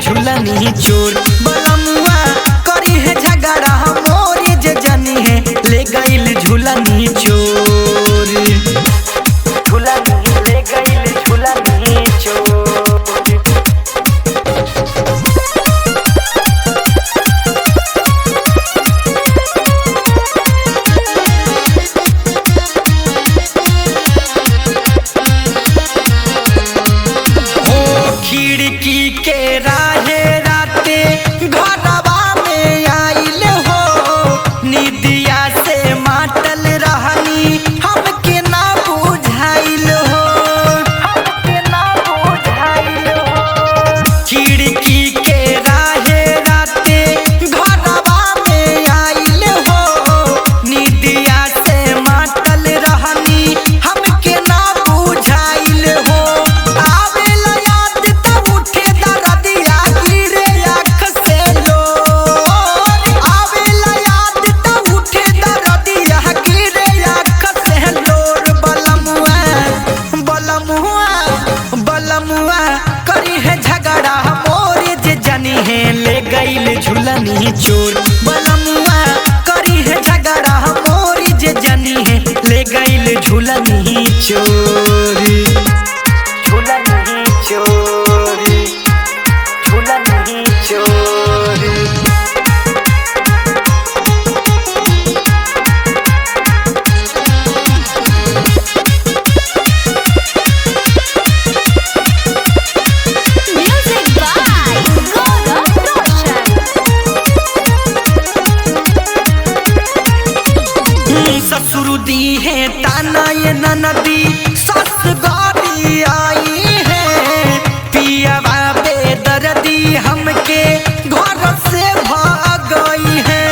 झूलनी चोर। बलमुआ करी है झगड़ा मोरी जे जनी है ले गईल झूलनी चोर। झूलनी ले गईल झूलनी चोर। खिड़की के राहे राते घरवा में आइल हो निदिया से मातल रहनी हमके ना बुझाइल हो। हमके ना बुझाइल हो। खिड़की के राहे राते घरवा में आइल हो निदिया से मातल रहनी हमके ना बुझाइल हो। ले गईल झूलनी चोर। बलमुआ करी है झगड़ा मोरी जे जनी है ले गईल झूलनी चोर। झूलनी चोर। झूलनी चोर। ससुर दी है ताना ये ननदी सस गाड़ी आई है पियावा बेदर्दी हमके घर से भाग गई है।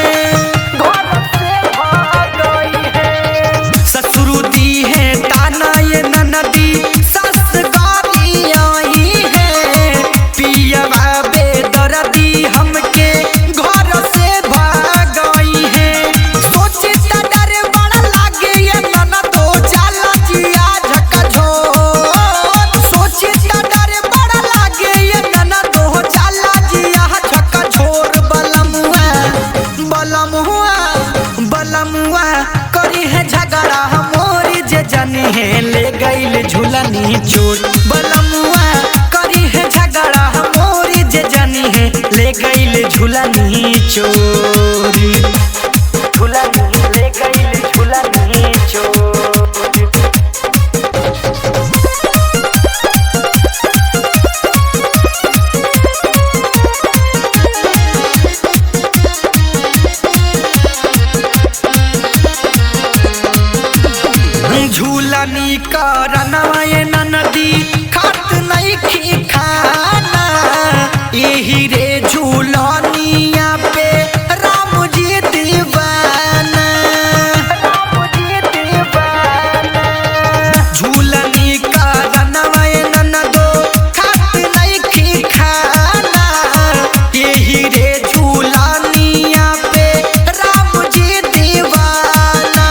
घर से भाग गई है। ससुर दी है ताना ये ननदी सस गाड़ी आई है पियावा बेदर्दी हमके घर से भाग गई है। सोची करी है झगड़ा मोरी जे जनी है ले गईल झूलनी चोर। बलमुआ करी है झगड़ा मोरी जे जनी है ले गईल झूलनी चोर। झूलनी ले गईल झूलनी चोर। झूलनी करनवा ये ननदी खात नहीं खी खाना यही रे झूलनिया पे राम जी दीवाना। राम जी दीवाना। झूलनी करनवा ये ननदो खात नहीं खी खाना यही रे झूलनिया पे राम जी दीवाना।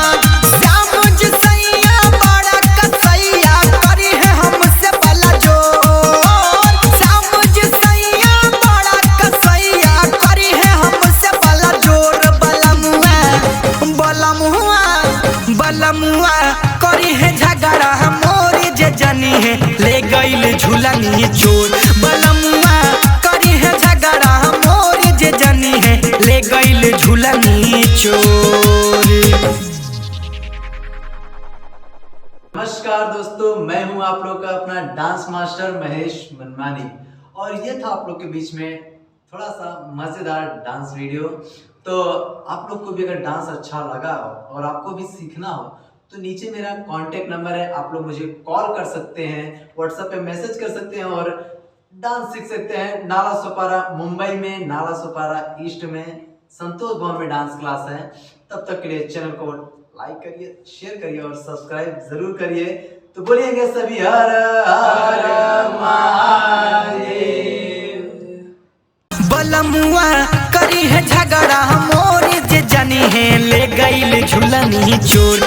बलमुआ करी है झगड़ा मोरी जे जनी है ले गईल झूलनी चोर। बलमुआ करी है झगड़ा मोरी जे जनी है ले गईल झूलनी चोर। नमस्कार दोस्तों, मैं हूं आप लोग का अपना डांस मास्टर महेश मनमानी और ये था आप लोग के बीच में थोड़ा सा मजेदार डांस वीडियो। तो आप लोग को भी अगर डांस अच्छा लगा हो और आपको भी सीखना हो तो नीचे मेरा कांटेक्ट नंबर है, आप लोग मुझे कॉल कर सकते हैं, व्हाट्सएप पे मैसेज कर सकते हैं और डांस सीख सकते हैं। नाला सोपारा मुंबई में, नाला सोपारा ईस्ट में संतोष भवन में डांस क्लास है। तब तक के लिए चैनल को लाइक करिए, शेयर करिए और सब्सक्राइब जरूर करिए। तो बोलिएंगे सभी हर हर महादेव। बलमुआ करी है झगड़ा मोरी जे जनी है ले गईल झूलनी चोर।